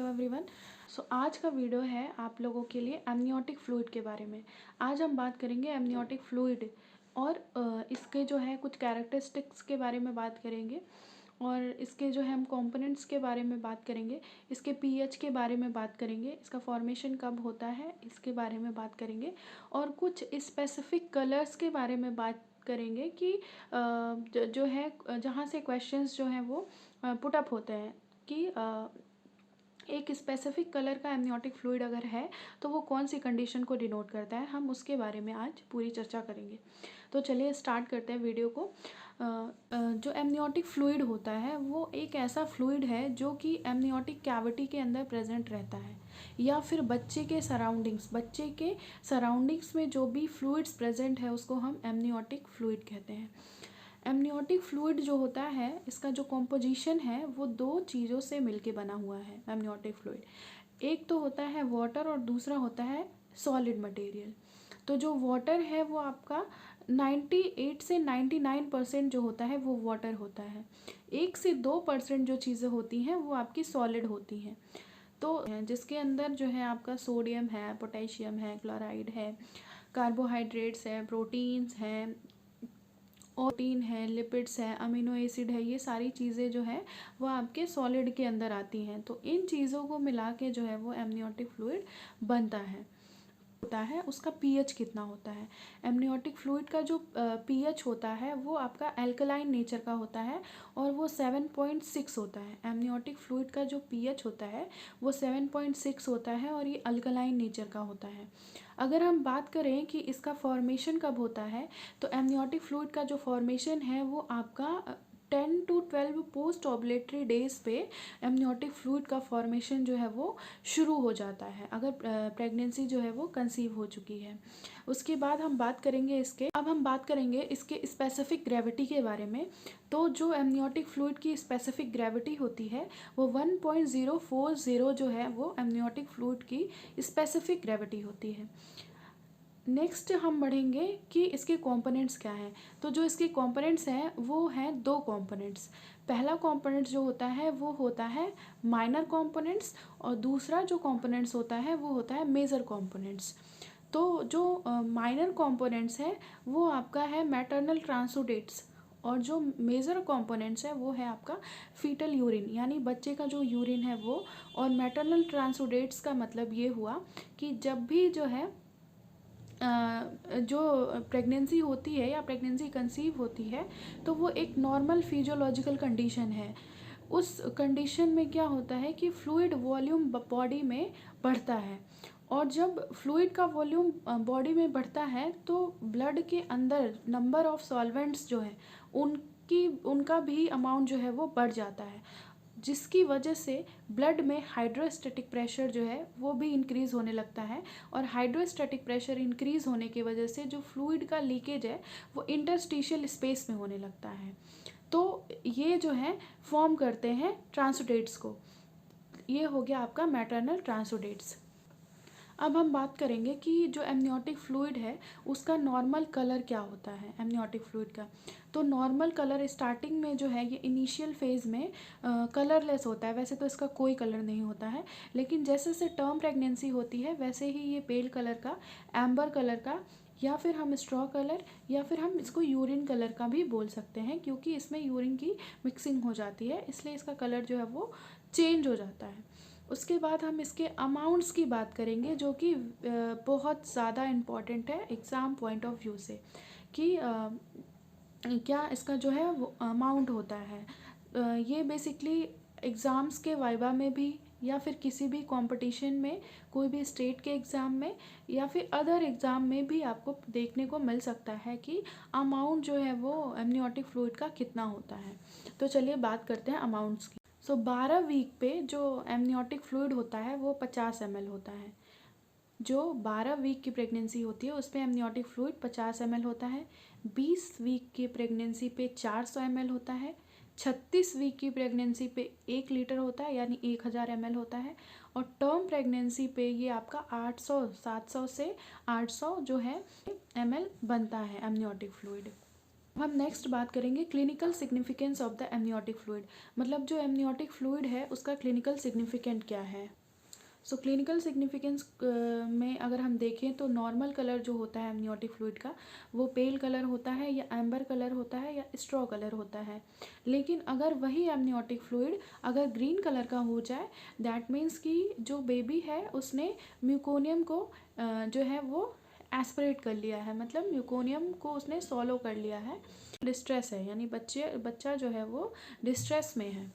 Everyone. आज का video है आप लोगों के लिए एमनियोटिक फ्लूइड के बारे में। आज हम बात करेंगे एमनियोटिक फ्लूइड और इसके जो है कुछ कैरेक्टरिस्टिक्स के बारे में बात करेंगे और इसके जो है हम कंपोनेंट्स के बारे में बात करेंगे, इसके पीएच के बारे में बात करेंगे, इसका फॉर्मेशन कब होता है इसके बारे में बात करेंगे और कुछ स्पेसिफिक कलर्स के बारे में बात करेंगे कि जो है जहाँ से क्वेश्चंस जो हैं वो पुट अप होते हैं कि एक स्पेसिफिक कलर का एमनियोटिक फ्लूइड अगर है तो वो कौन सी कंडीशन को डिनोट करता है, हम उसके बारे में आज पूरी चर्चा करेंगे। तो चलिए स्टार्ट करते हैं वीडियो को। जो एमनियोटिक फ्लूइड होता है वो एक ऐसा फ्लूइड है जो कि एमनियोटिक कैविटी के अंदर प्रेजेंट रहता है या फिर बच्चे के सराउंडिंग्स में जो भी फ्लूइड्स प्रेजेंट है उसको हम एमनियोटिक फ्लूइड कहते हैं। एमनियोटिक फ्लूइड जो होता है इसका जो कॉम्पोजिशन है वो दो चीज़ों से मिलके बना हुआ है एमनियोटिक फ्लूइड। एक तो होता है वाटर और दूसरा होता है सॉलिड मटेरियल। तो जो वाटर है वो आपका 98 से 99% जो होता है वो वाटर होता है। 1 से 2% जो चीज़ें होती हैं वो आपकी सॉलिड होती हैं। तो जिसके अंदर जो है आपका सोडियम है, पोटेशियम है, क्लोराइड है, कार्बोहाइड्रेट्स है, प्रोटीन्स हैं, प्रोटीन है, लिपिड्स है, अमीनो एसिड है, ये सारी चीज़ें जो है वो आपके सॉलिड के अंदर आती हैं। तो इन चीज़ों को मिला के जो है वो एमनियोटिक फ्लूइड बनता है। होता है उसका पीएच कितना होता है। एमनियोटिक फ्लूइड का जो पीएच होता है वो आपका एल्कलाइन नेचर का होता है और वो 7.6 होता है। एमनियोटिक फ्लूइड का जो पीएच होता है वो 7.6 होता है और ये अल्कलाइन नेचर का होता है। अगर हम बात करें कि इसका फॉर्मेशन कब होता है तो एमनियोटिक फ्लूइड का जो फॉर्मेशन है वो आपका 10 to 12 पोस्ट ओबलेटरी डेज पे एमनियोटिक फ्लूइड का फॉर्मेशन जो है वो शुरू हो जाता है अगर प्रेगनेंसी जो है वो कंसीव हो चुकी है। उसके बाद हम बात करेंगे इसके स्पेसिफिक ग्रेविटी के बारे में। तो जो एमनियोटिक फ्लूइड की स्पेसिफिक ग्रेविटी होती है वो 1.040 जो है वो एमनियोटिक फ्लूइड की स्पेसिफिक ग्रेविटी होती है। नेक्स्ट हम बढ़ेंगे कि इसके कंपोनेंट्स क्या हैं। तो जो इसके कंपोनेंट्स हैं वो हैं दो कंपोनेंट्स। पहला कंपोनेंट जो होता है वो होता है माइनर कंपोनेंट्स और दूसरा जो कंपोनेंट्स होता है वो होता है मेजर कंपोनेंट्स। तो जो माइनर कंपोनेंट्स हैं वो आपका है मैटरनल ट्रांसोडेट्स और जो मेजर कंपोनेंट्स है वो है आपका फीटल यूरिन यानी बच्चे का जो यूरिन है वो। और मैटरनल ट्रांसोडेट्स का मतलब ये हुआ कि जब भी जो है जो प्रेगनेंसी होती है या प्रेगनेंसी कंसीव होती है तो वो एक नॉर्मल फिजियोलॉजिकल कंडीशन है। उस कंडीशन में क्या होता है कि फ्लूइड वॉल्यूम बॉडी में बढ़ता है और जब फ्लूइड का वॉल्यूम बॉडी में बढ़ता है तो ब्लड के अंदर नंबर ऑफ सॉल्वेंट्स जो है उनका भी अमाउंट जो है वो बढ़ जाता है, जिसकी वजह से ब्लड में हाइड्रोस्टैटिक प्रेशर जो है वो भी इंक्रीज़ होने लगता है और हाइड्रोस्टैटिक प्रेशर इंक्रीज़ होने की वजह से जो फ्लूइड का लीकेज है वो इंटरस्टिशियल स्पेस में होने लगता है। तो ये जो है फॉर्म करते हैं ट्रांसोडेट्स को। ये हो गया आपका मैटरनल ट्रांसोडेट्स। अब हम बात करेंगे कि जो एमनियोटिक फ्लूइड है उसका नॉर्मल कलर क्या होता है एमनियोटिक फ्लूइड का। तो नॉर्मल कलर स्टार्टिंग में जो है ये इनिशियल फेज़ में कलरलेस होता है। वैसे तो इसका कोई कलर नहीं होता है, लेकिन जैसे जैसे टर्म प्रेगनेंसी होती है वैसे ही ये पेल कलर का, एम्बर कलर का, या फिर हम स्ट्रॉ कलर या फिर हम इसको यूरिन कलर का भी बोल सकते हैं क्योंकि इसमें यूरिन की मिक्सिंग हो जाती है, इसलिए इसका कलर जो है वो चेंज हो जाता है। उसके बाद हम इसके अमाउंट्स की बात करेंगे जो कि बहुत ज़्यादा इम्पॉर्टेंट है एग्ज़ाम पॉइंट ऑफ व्यू से कि क्या इसका जो है वो अमाउंट होता है। ये बेसिकली एग्ज़ाम्स के वाइवा में भी या फिर किसी भी कंपटीशन में, कोई भी स्टेट के एग्ज़ाम में या फिर अदर एग्ज़ाम में भी आपको देखने को मिल सकता है कि अमाउंट जो है वो एमनियोटिक फ्लूइड का कितना होता है। तो चलिए बात करते हैं अमाउंट्स की। 12 वीक पे जो एमनियोटिक फ्लूइड होता है वो 50 ml होता है। जो 12 वीक की प्रेगनेंसी होती है उस पर एमनियोटिक फ्लूइड 50 ml होता है। 20 वीक की प्रेगनेंसी पे 400 ml होता है। 36 वीक की प्रेगनेंसी पे 1 लीटर होता है यानी 1000 ml होता है। और टर्म प्रेगनेंसी पे ये आपका 700 से 800 जो है ml बनता है एमनियोटिक फ्लूइड। हम नेक्स्ट बात करेंगे clinical significance of the amniotic fluid, मतलब जो एमनियोटिक फ्लूइड है उसका क्लिनिकल सिग्निफिकेंट क्या है। सो क्लिनिकल सिग्निफिकेंस में अगर हम देखें तो नॉर्मल कलर जो होता है एमनियोटिक फ्लूइड का वो पेल कलर होता है या एम्बर कलर होता है या स्ट्रॉ कलर होता है। लेकिन अगर वही एमनियोटिक फ्लूइड अगर ग्रीन कलर का हो जाए, दैट मीन्स कि जो बेबी है उसने म्यूकोनियम को जो है वो एस्पिरेट कर लिया है, मतलब म्यूकोनियम को उसने सॉलो कर लिया है। डिस्ट्रेस है, यानी बच्चा जो है वो डिस्ट्रेस में है।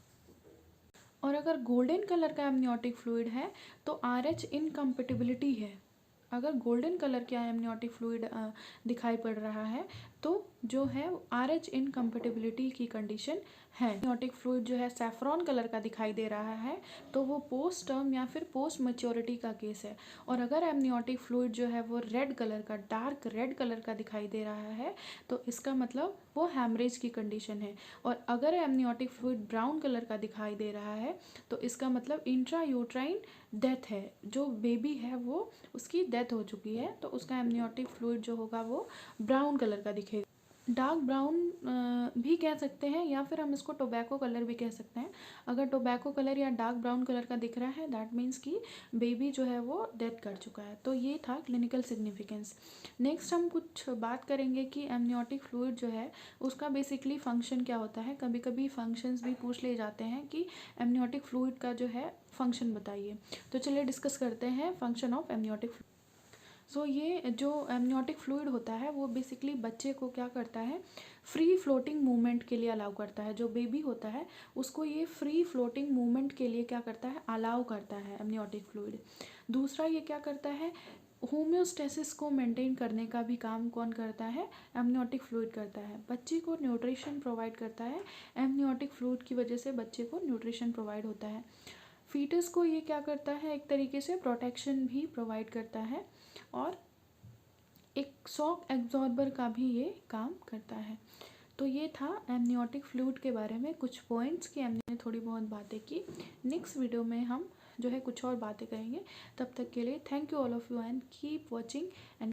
और अगर गोल्डन कलर का एमनियोटिक फ्लूइड है तो RH इनकम्पेटिबिलिटी है। अगर गोल्डन कलर का एमनियोटिक फ्लूइड दिखाई पड़ रहा है तो जो है RH इनकम्पेटिबिलिटी की कंडीशन है। एमनियोटिक फ्लूइड जो है सैफरॉन कलर का दिखाई दे रहा है तो वो पोस्ट टर्म या फिर पोस्ट मैच्योरिटी का केस है। और अगर एमनियोटिक फ्लूइड जो है वो रेड कलर का, डार्क रेड कलर का दिखाई दे रहा है तो इसका मतलब वो हैमरेज की कंडीशन है। और अगर एमनियोटिक फ्लूइड ब्राउन कलर का दिखाई दे रहा है तो इसका मतलब इंट्रा यूट्राइन डेथ है, जो बेबी है वो उसकी डेथ हो चुकी है, तो उसका एमनियोटिक फ्लूइड जो होगा वो ब्राउन कलर का दिखेगा। डार्क ब्राउन भी कह सकते हैं या फिर हम इसको टोबैको कलर भी कह सकते हैं। अगर टोबैको कलर या डार्क ब्राउन कलर का दिख रहा है दैट मीन्स कि बेबी जो है वो डेथ कर चुका है। तो ये था क्लिनिकल सिग्निफिकेंस। नेक्स्ट हम कुछ बात करेंगे कि एमनियोटिक फ्लूइड जो है उसका बेसिकली फंक्शन क्या होता है। कभी कभी फंक्शंस भी पूछ ले जाते हैं कि एमनियोटिक फ्लूइड का जो है फंक्शन बताइए। तो चलिए डिस्कस करते हैं फंक्शन ऑफ एमनियोटिक फ्लूइड। सो ये जो एमनियोटिक फ्लूइड होता है वो बेसिकली बच्चे को क्या करता है, फ्री फ्लोटिंग मूवमेंट के लिए अलाउ करता है। जो बेबी होता है उसको ये फ्री फ्लोटिंग मूवमेंट के लिए क्या करता है, अलाउ करता है एमनियोटिक फ्लूइड। दूसरा ये क्या करता है, होम्योस्टेसिस को मेंटेन करने का भी काम कौन करता है, एमनियोटिक फ्लूइड करता है। बच्चे को न्यूट्रिशन प्रोवाइड करता है, एमनियोटिक फ्लूइड की वजह से बच्चे को न्यूट्रिशन प्रोवाइड होता है। फीटस को ये क्या करता है, एक तरीके से प्रोटेक्शन भी प्रोवाइड करता है और एक शॉक एब्जॉर्बर का भी ये काम करता है। तो ये था एमनियोटिक फ्लूइड के बारे में कुछ पॉइंट्स कि हमने थोड़ी बहुत बातें की। नेक्स्ट वीडियो में हम जो है कुछ और बातें करेंगे। तब तक के लिए thank you all of you and keep watching and